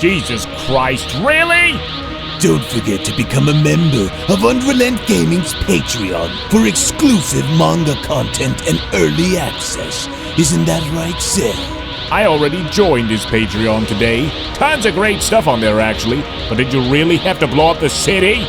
Jesus Christ, really? Don't forget to become a member of UnrealEntGaming's Patreon for exclusive manga content and early access. Isn't that right, Seth? I already joined his Patreon today. Tons of great stuff on there, actually. But did you really have to blow up the city?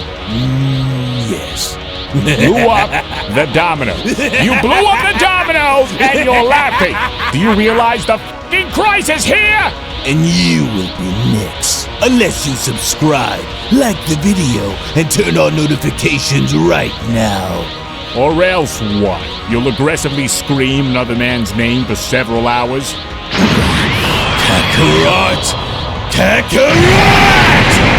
Yes. Blew up the domino. You blew up the dominoes and you're laughing. Do you realize the f***ing crisis here? And you will be next. Unless you subscribe, like the video, and turn on notifications right now. Or else what? You'll aggressively scream another man's name for several hours? Kakarot! Kakarot!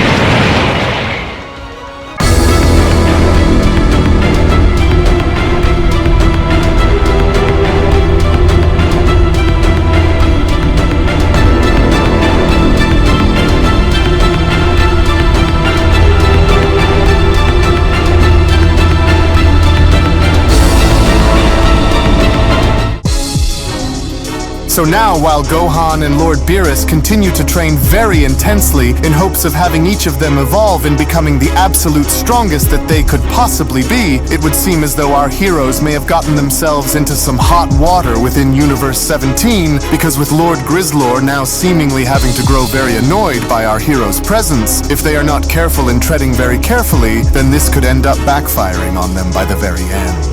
So now, while Gohan and Lord Beerus continue to train very intensely in hopes of having each of them evolve and becoming the absolute strongest that they could possibly be, it would seem as though our heroes may have gotten themselves into some hot water within Universe 17, because with Lord Grizzlor now seemingly having to grow very annoyed by our heroes' presence, if they are not careful in treading very carefully, then this could end up backfiring on them by the very end.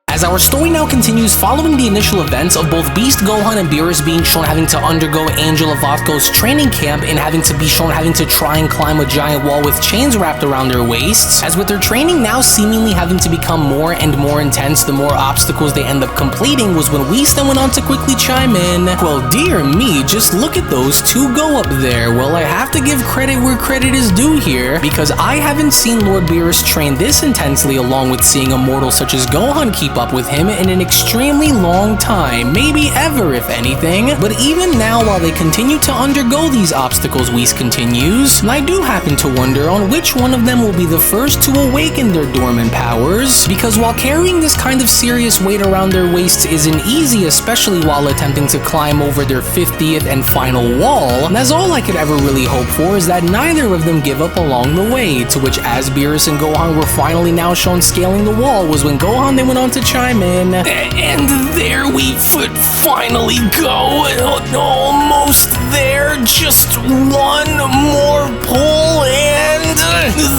As our story now continues following the initial events of both Beast Gohan and Beerus being shown having to undergo Angel of Vatko's training camp and having to be shown having to try and climb a giant wall with chains wrapped around their waists, as with their training now seemingly having to become more and more intense the more obstacles they end up completing, was when Whis then went on to quickly chime in. Well, dear me, just look at those two go up there. Well, I have to give credit where credit is due here, because I haven't seen Lord Beerus train this intensely along with seeing a mortal such as Gohan keep up with him in an extremely long time, maybe ever if anything. But even now, while they continue to undergo these obstacles, Whis continues, I do happen to wonder on which one of them will be the first to awaken their dormant powers, because while carrying this kind of serious weight around their waists isn't easy, especially while attempting to climb over their 50th and final wall, as all I could ever really hope for is that neither of them give up along the way, to which as Beerus and Gohan were finally now shown scaling the wall was when Gohan then went on to chime in. And there we finally go. Almost there. Just one more pull and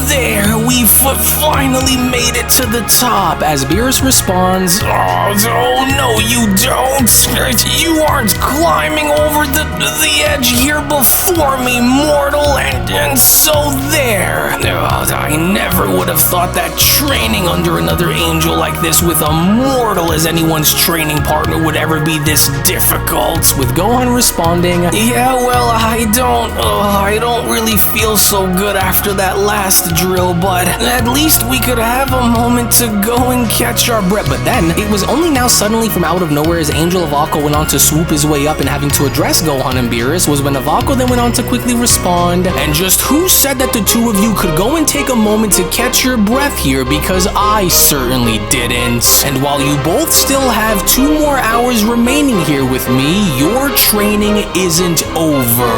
there we finally made it to the top. As Beerus responds, oh no you don't. You aren't climbing over the edge here before me, mortal, and so there. I never would have thought that training under another angel like this with a mortal as anyone's training partner would ever be this difficult. With Gohan responding, yeah, well, I don't really feel so good after that last drill, but at least we could have a moment to go and catch our breath. But then, it was only now suddenly from out of nowhere as Angel of Vatko went on to swoop his way up and having to address Gohan and Beerus was when Vatko then went on to quickly respond, and just who said that the two of you could go and take a moment to catch your breath here, because I certainly didn't. And while you both still have 2 more hours remaining here with me, your training isn't over.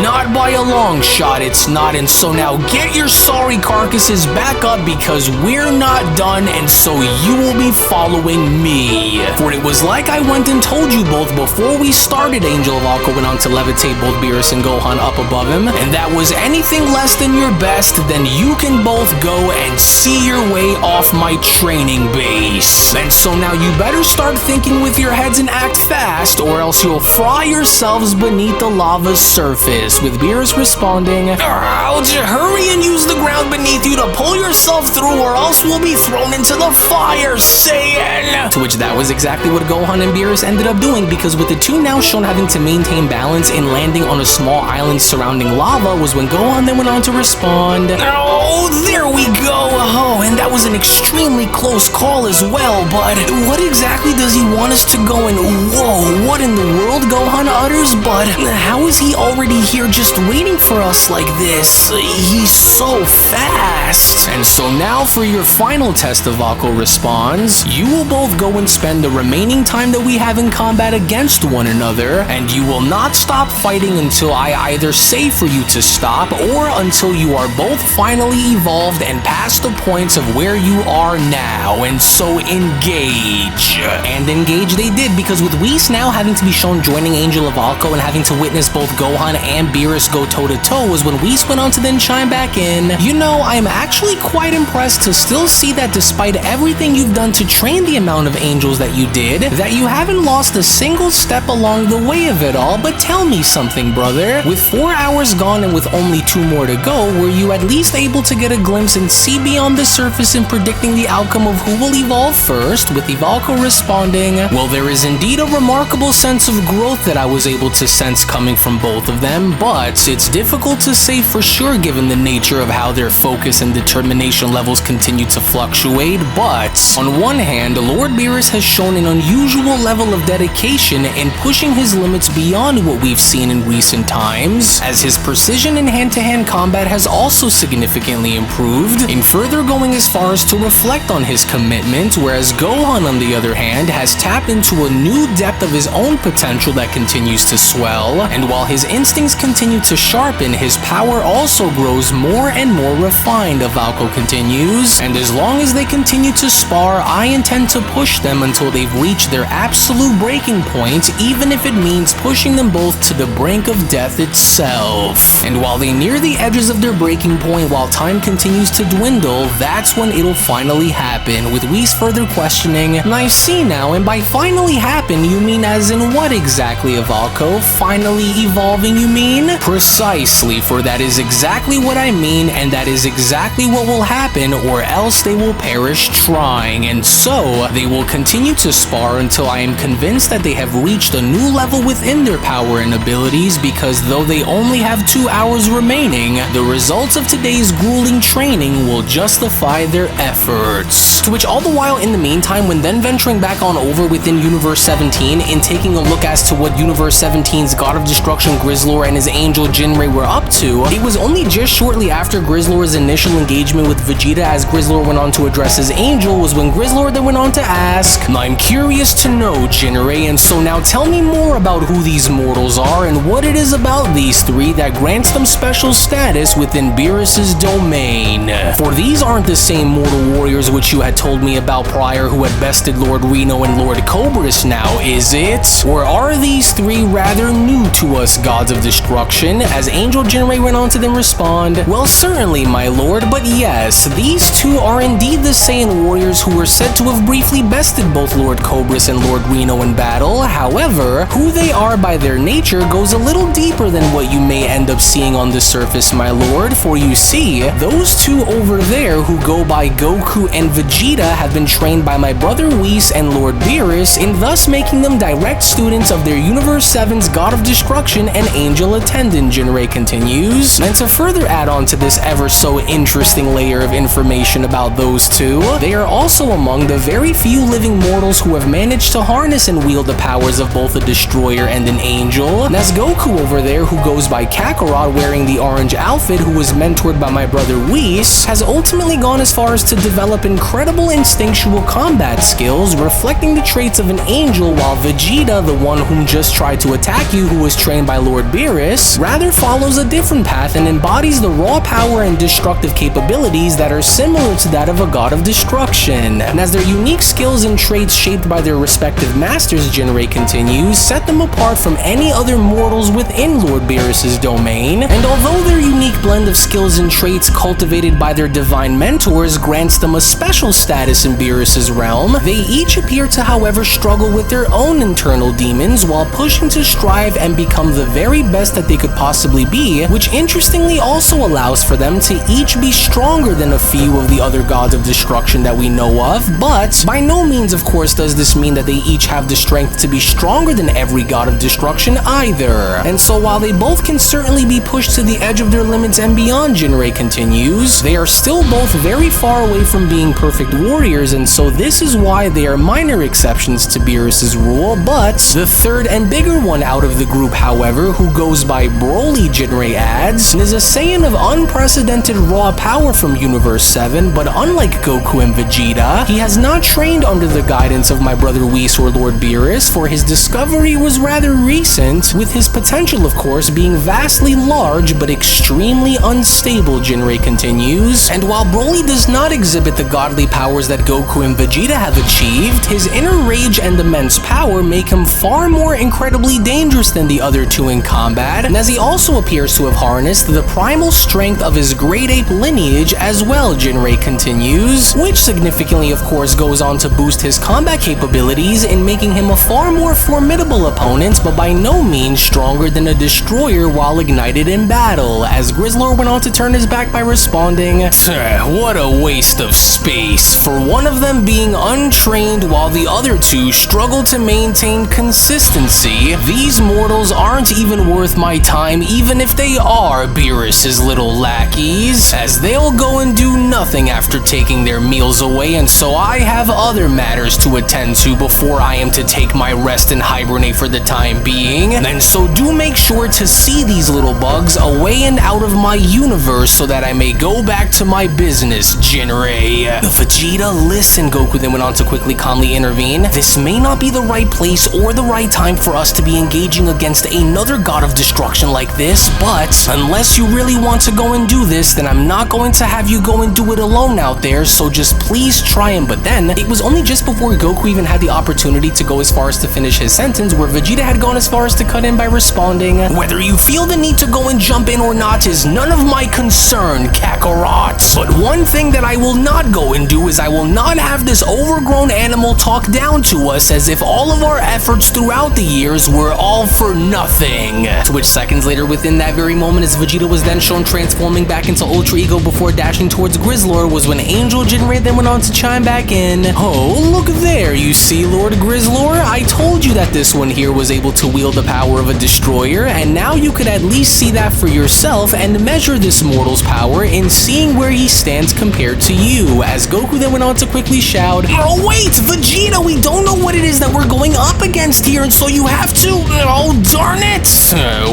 Not by a long shot, it's not, and so now get your sorry carcasses back up because we're not done, and so you will be following me. For it was like I went and told you both before we started. Angel of Vatko went on to levitate both Beerus and Gohan up above him, and that was anything less than your best, then you can both go and see your way off my training base. And so now you better start thinking with your heads and act fast, or else you'll fry yourselves beneath the lava's surface. With Beerus responding, I'll just hurry and use the ground beneath you to pull yourself through, or else we'll be thrown into the fire, Saiyan! To which that was exactly what Gohan and Beerus ended up doing, because with the two now shown having to maintain balance in landing on a small island surrounding lava was when Gohan then went on to respond, oh, there we go! Oh, and that was an extremely close call as well, but what exactly does he want us to going, "Whoa, what in the world?" Gohan utters, but how is he already here just waiting for us like this? He's so fast. And so now for your final test, Avako responds, "You will both go and spend the remaining time that we have in combat against one another, and you will not stop fighting until I either say for you to stop or until you are both finally evolved and past the points of where you are now, and so engage." And engage they did, because with Whis now having to be shown joining Angel of Alco and having to witness both Gohan and Beerus go toe-to-toe was when Whis went on to then chime back in, "You know, I'm actually quite impressed to still see that despite everything you've done to train the amount of angels that you did, that you haven't lost a single step along the way of it all. But tell me something, brother. With 4 hours gone and with only 2 more to go, were you at least able to get a glimpse and see beyond the surface in predicting the outcome of who will evolve first?" With Ivalco responding, "Well, there is indeed a remarkable sense of growth that I was able to sense coming from both of them, but it's difficult to say for sure given the nature of how their focus and determination levels continue to fluctuate. But on one hand, Lord Beerus has shown an unusual level of dedication in pushing his limits beyond what we've seen in recent times, as his precision in hand-to-hand combat has also significantly improved, in further going as far as to reflect on his commitment, whereas Gohan, on the other hand, has tapped into a new depth of his own potential that continues to swell, and while his instincts continue to sharpen, his power also grows more and more refined," Avalco continues, "and as long as they continue to spar, I intend to push them until they've reached their absolute breaking point, even if it means pushing them both to the brink of death itself. And while they near the edges of their breaking point, while time continues to dwindle, that's when it'll finally happen," with Whis further questioning, "I see now, and by finally happen, you mean as in what exactly, Avalco? Finally evolving, you mean?" "Precisely, for that is exactly what I mean, and that is exactly what will happen, or else they will perish trying, and so they will continue to spar until I am convinced that they have reached a new level within their power and abilities, because though they only have 2 hours remaining, the results of today's grueling training will justify their efforts." To which all the while in the meantime, when then venturing back on over within Universe 17 and taking a look as to what Universe 17's God of Destruction Grizzlor and his angel Jinrei were up to, it was only just shortly after Grizzlor's initial engagement with Vegeta as Grizzlor went on to address his angel was when Grizzlor then went on to ask, "I'm curious to know, Jinrei, and so now tell me more about who these mortals are and what it is about these 3 that grants them special status within Beerus's domain. For these aren't the same mortal warriors which you had told me about prior who had bested Lord Reno and Lord Cobras now, is it? Or are these 3 rather new to us, gods of destruction?" As Angel Jinrei went on to then respond, "Well, certainly, my lord, but yes, these 2 are indeed the Saiyan warriors who were said to have briefly bested both Lord Cobras and Lord Reno in battle. However, who they are by their nature goes a little deeper than what you may end up seeing on the surface, my lord, for you see, those 2 over there who go by Goku and Vegeta have been trained by my brother Whis and Lord Beerus, in thus making them direct students of their Universe 7's God of Destruction and Angel Attendant," Jinrei continues. And to further add on to this ever so interesting layer of information about those 2, they are also among the very few living mortals who have managed to harness and wield the powers of both a destroyer and an angel. And as Goku over there, who goes by Kakarot wearing the orange outfit, who was mentored by my brother Whis, has ultimately gone as far as to develop incredible instinctual combat skills, reflecting the traits of an angel, while Vegeta, the one whom just tried to attack you, who was trained by Lord Beerus, rather follows a different path and embodies the raw power and destructive capabilities that are similar to that of a god of destruction. And as their unique skills and traits shaped by their respective masters, Jinrei continues, set them apart from any other mortals within Lord Beerus's domain, and although their unique blend of skills and traits cultivated by their divine mentors grants them a special status in Beerus's realm, they each appear to however struggle with their own internal demons while pushing to strive and become the very best that they could possibly be, which interestingly also allows for them to each be stronger than a few of the other gods of destruction that we know of, but by no means of course does this mean that they each have the strength to be stronger than every god of destruction either. And so while they both can certainly be pushed to the edge of their limits and beyond, Jinrei continues, they are still both very far away from being perfect warriors, and so this is why they are minor exceptions exceptions to Beerus' rule, but the third and bigger one out of the group, however, who goes by Broly, Jinrei adds, is a Saiyan of unprecedented raw power from Universe 7, but unlike Goku and Vegeta, he has not trained under the guidance of my brother Whis or Lord Beerus, for his discovery was rather recent, with his potential, of course, being vastly large but extremely unstable, Jinrei continues. And while Broly does not exhibit the godly powers that Goku and Vegeta have achieved, his inner rage and immense power make him far more incredibly dangerous than the other two in combat, and as he also appears to have harnessed the primal strength of his great ape lineage as well, Jinrei continues, which significantly, of course, goes on to boost his combat capabilities in making him a far more formidable opponent, but by no means stronger than a destroyer while ignited in battle, as Grizzlor went on to turn his back by responding, "What a waste of space, for one of them being untrained while the other two struggle to maintain consistency. These mortals aren't even worth my time, even if they are Beerus' little lackeys, as they'll go and do nothing after taking their meals away, and so I have other matters to attend to before I am to take my rest and hibernate for the time being. And so do make sure to see these little bugs away and out of my universe so that I may go back to my business, Jinrei." Vegeta, listen, Goku then went on to quickly calmly intervene. "This may not be the right place or the right time for us to be engaging against another god of destruction like this, but unless you really want to go and do this, then I'm not going to have you go and do it alone out there, so just please try him." But then, it was only just before Goku even had the opportunity to go as far as to finish his sentence where Vegeta had gone as far as to cut in by responding, "Whether you feel the need to go and jump in or not is none of my concern, Kakarot. But one thing that I will not go and do is I will not have this overgrown animal talk down to us as if all of our efforts throughout the years were all for nothing." To which seconds later, within that very moment, as Vegeta was then shown transforming back into Ultra Ego before dashing towards Grizzlor, was when Angel Jinrei then went on to chime back in, "Oh, look there, you see, Lord Grizzlor? I told you that this one here was able to wield the power of a destroyer, and now you could at least see that for yourself and measure this mortal's power in seeing where he stands compared to you," as Goku then went on to quickly shout, "Oh wait, Vegeta, we don't know what it is that we're going up against here, and so you have to, oh darn it!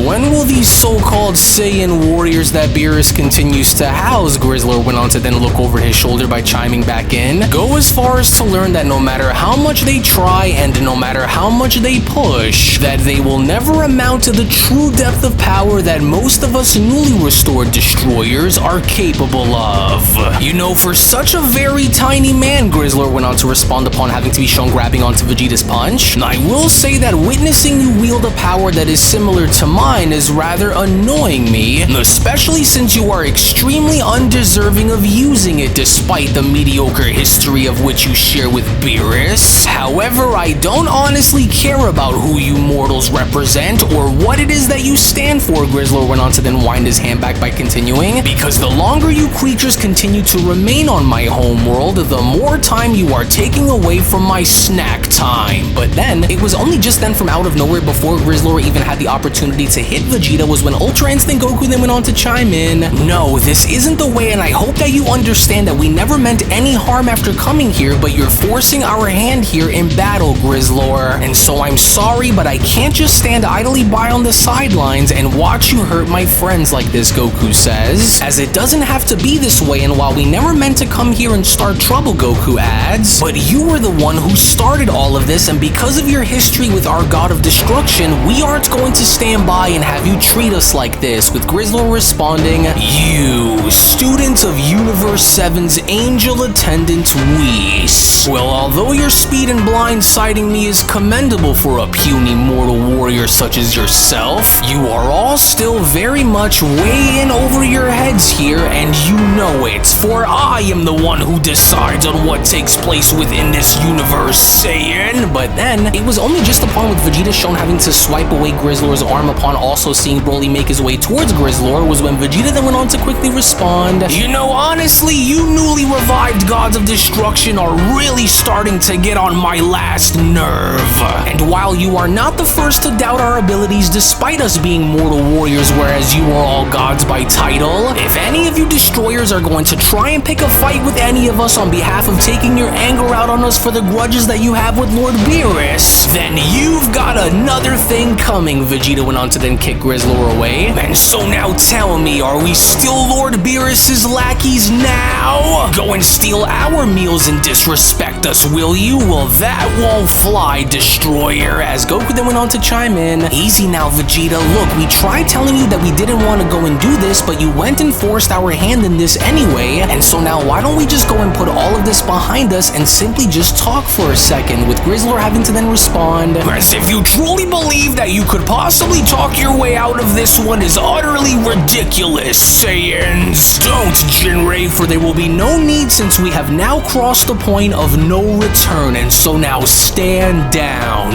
When will these so-called Saiyan warriors that Beerus continues to house," Grizzlor went on to then look over his shoulder by chiming back in, "go as far as to learn that no matter how much they try and no matter how much they push, that they will never amount to the true depth of power that most of us newly restored destroyers are capable of. You know, for such a very tiny man," Grizzlor went on to respond upon having to be shown grabbing onto Vegeta's punch, "I will say that witnessing you wield a power that is similar to mine is rather annoying me, especially since you are extremely undeserving of using it despite the mediocre history of which you share with Beerus. However, I don't honestly care about who you mortals represent or what it is that you stand for," Grizzlor went on to then wind his hand back by continuing, "because the longer you creatures continue to remain on my homeworld, the more time you are taking away from my snack time." But then, it was only just then from out of nowhere before Grizzlor even had the opportunity to hit Vegeta was when Ultra Instinct Goku then went on to chime in, "No, this isn't the way, and I hope that you understand that we never meant any harm after coming here, but you're forcing our hand here in battle, Grizzlor. And so I'm sorry, but I can't just stand idly by on the sidelines and watch you hurt my friends like this," Goku says, "as it doesn't have to be this way, and while we never meant to come here and start trouble," Goku adds, "but you were the one who started all of this, and because of your history with our god of destruction, we aren't going to stand by and have you treat us like this," with Grizzlor responding, "You, student of Universe 7's angel attendant Whis. Well, although your speed in blindsiding me is commendable for a puny mortal warrior such as yourself, you are all still very much way in over your heads here, and you know it, for I am the one who decides on what takes place within this universe, Saiyan." But then, it was only just upon with Vegeta shown having to swipe away Grizzlor's arm upon also seeing Broly make his way towards Grizzlor was when Vegeta then went on to quickly respond, "You know, honestly, you newly revived gods of destruction are really starting to get on my last nerve. And while you are not the first to doubt our abilities despite us being mortal warriors, whereas you are all gods by title, if any of you destroyers are going to try and pick a fight with any of us on behalf of taking your anger out on us for the grudges that you you have with Lord Beerus, then you've got another thing coming, Vegeta went on to then kick Grizzlor away. And so now tell me, are we still Lord Beerus's lackeys now? Go and steal our meals and disrespect us, will you? Well, that won't fly, Destroyer, as Goku then went on to chime in. Easy now, Vegeta. Look, we tried telling you that we didn't want to go and do this, but you went and forced our hand in this anyway, and so now why don't we just go and put all of this behind us and simply just talk for a second, with Grizzlor having to then respond, as if you truly believe that you could possibly talk your way out of this one is utterly ridiculous, Saiyans. Don't, Jinrei, for there will be no need since we have now crossed the point of no return, and so now stand down,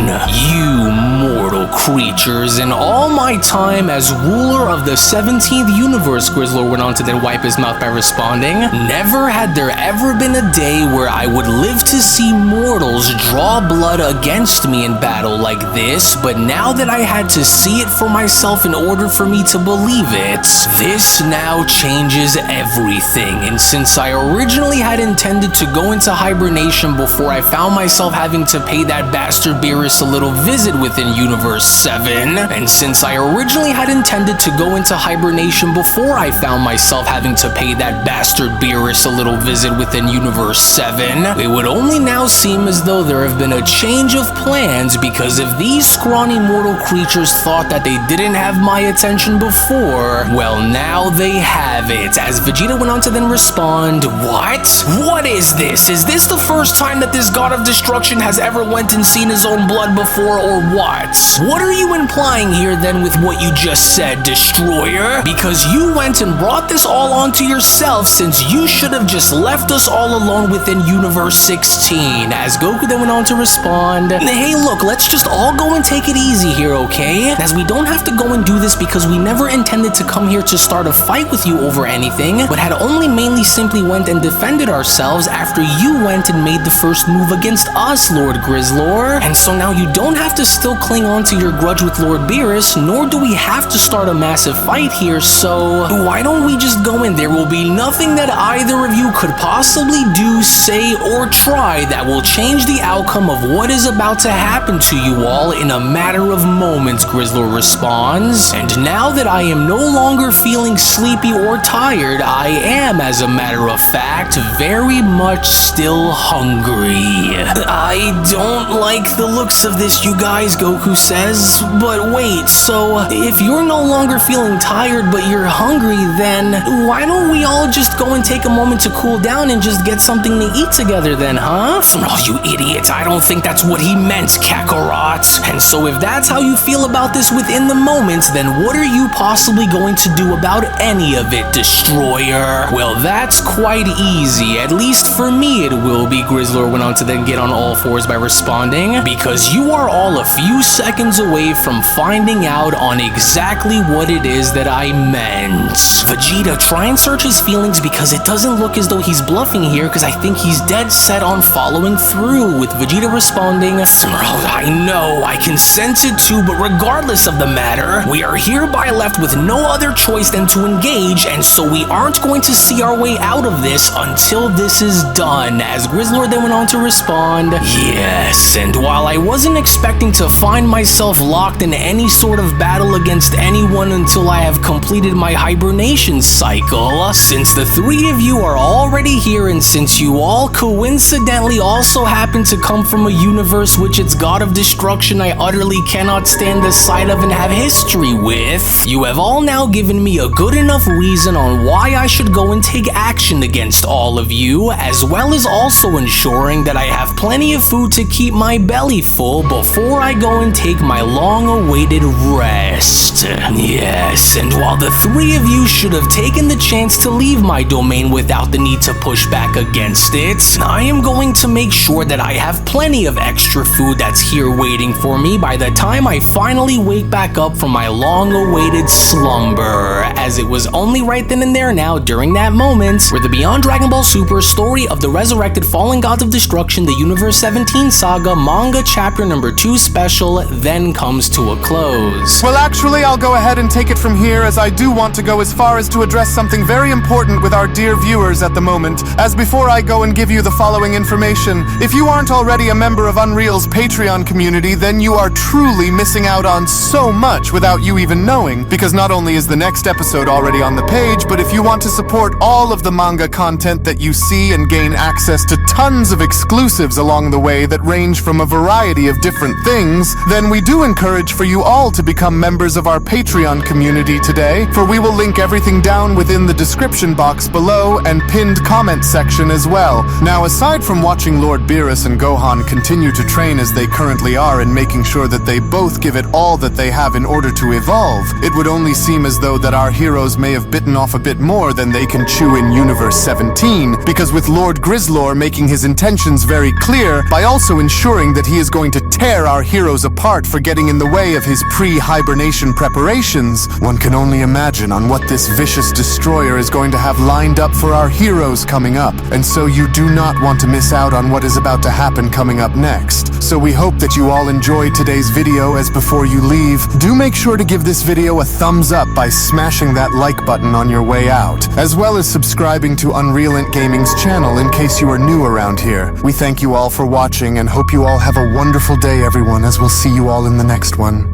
you mortal creatures. In all my time as ruler of the 17th universe, Grizzlor went on to then wipe his mouth by responding, never had there ever been a day where I would live to see mortals draw blood against me in battle like this, but now that I had to see it for myself in order for me to believe it, this now changes everything. And since I originally had intended to go into hibernation before I found myself having to pay that bastard Beerus a little visit within Universe 7, and since I originally had intended to go into hibernation before I found myself having to pay that bastard Beerus a little visit within Universe 7, it would only now seem as though there have been a change of plans, because if these scrawny mortal creatures thought that they didn't have my attention before, well, now they have it, as Vegeta went on to then respond, what? What is this? Is this the first time that this god of destruction has ever went and seen his own blood before, or what? What are you implying here then with what you just said, Destroyer? Because you went and brought this all onto yourself, since you should have just left us all alone within Universe 16, as Goku then went on to respond, hey look, let's just all go and take it easy here, okay? As we don't have to go and do this because we never intended to come here to start a fight with you over anything, but had only mainly simply went and defended ourselves after you went and made the first move against us, Lord Grizzlor. And so now you don't have to still cling on to your grudge with Lord Beerus, nor do we have to start a massive fight here, so why don't we just go in? There will be nothing that either of you could possibly do, say, or try that will change the outcome of what is about to happen to you all in a matter of moments, Grizzlor responds. And now that I am no longer feeling sleepy or tired, I am, as a matter of fact, very much still hungry. I don't like the looks of this, you guys, Goku says. But wait, so if you're no longer feeling tired but you're hungry, then why don't we all just go and take a moment to cool down and just get something to eat together then, huh? Oh, you idiot, I don't think that's what he meant, Kakarot. And so if that's how you feel about this within the moment, then what are you possibly going to do about any of it, Destroyer? Well, that's quite easy, at least for me it will be, Grizzlor went on to then get on all fours by responding, because you are all a few seconds away from finding out on exactly what it is that I meant. Vegeta, try and search his feelings, because it doesn't look as though he's bluffing here, because I think he's dead set on following through, with Vegeta responding, I know, I can sense it too, but regardless of the matter, we are hereby left with no other choice than to engage, and so we aren't going to see our way out of this until this is done, as Grizzlor then went on to respond, yes, and while I wasn't expecting to find myself locked in any sort of battle against anyone until I have completed my hibernation cycle, since the three of you are already here, and since you all coincidentally also happen to come from a universe which its god of destruction I utterly cannot stand the sight of and have history with, you have all now given me a good enough reason on why I should go and take action against all of you, as well as also ensuring that I have plenty of food to keep my belly full before I go and take my long-awaited rest. Yes, and while the three of you should have taken the chance to leave my domain without the need to push back against it, I am going to make sure that I have plenty of extra food that's here waiting for me by the time I finally wake back up from my long-awaited slumber, as it was only right then and there now during that moment where the Beyond Dragon Ball Super story of the Resurrected Fallen Gods of Destruction, the Universe 17 Saga Manga Chapter number 2 special then recording comes to a close. Well, actually, I'll go ahead and take it from here, as I do want to go as far as to address something very important with our dear viewers at the moment. As before I go and give you the following information, if you aren't already a member of Unreal's Patreon community, then you are truly missing out on so much without you even knowing, because not only is the next episode already on the page, but if you want to support all of the manga content that you see and gain access to tons of exclusives along the way that range from a variety of different things, then we do encourage for you all to become members of our Patreon community today, for we will link everything down within the description box below and pinned comment section as well. Now, aside from watching Lord Beerus and Gohan continue to train as they currently are and making sure that they both give it all that they have in order to evolve, it would only seem as though that our heroes may have bitten off a bit more than they can chew in Universe 17, because with Lord Grizzlor making his intentions very clear by also ensuring that he is going to tear our heroes apart for getting in the way of his pre-hibernation preparations, one can only imagine on what this vicious destroyer is going to have lined up for our heroes coming up, and so you do not want to miss out on what is about to happen coming up next. So we hope that you all enjoyed today's video, as before you leave, do make sure to give this video a thumbs up by smashing that like button on your way out, as well as subscribing to UnrealEntGaming's channel in case you are new around here. We thank you all for watching and hope you all have a wonderful day, everyone, as we'll see you all in the next one.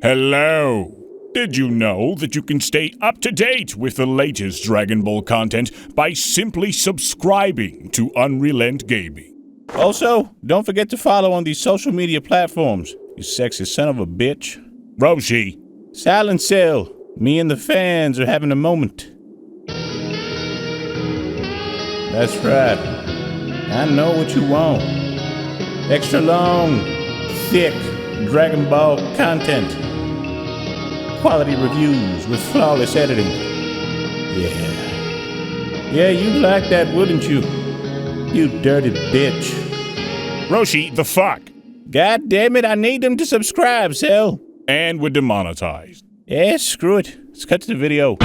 Hello! Did you know that you can stay up to date with the latest Dragon Ball content by simply subscribing to UnrealEntGaming? Also, don't forget to follow on these social media platforms, you sexy son of a bitch. Roshi! Silent Cell, me and the fans are having a moment. That's right. I know what you want. Extra long, thick Dragon Ball content. Quality reviews with flawless editing. Yeah, you like that, wouldn't you? You dirty bitch. Roshi, the fuck? God damn it, I need them to subscribe, Cell. And we're demonetized. Yeah, screw it. Let's cut to the video.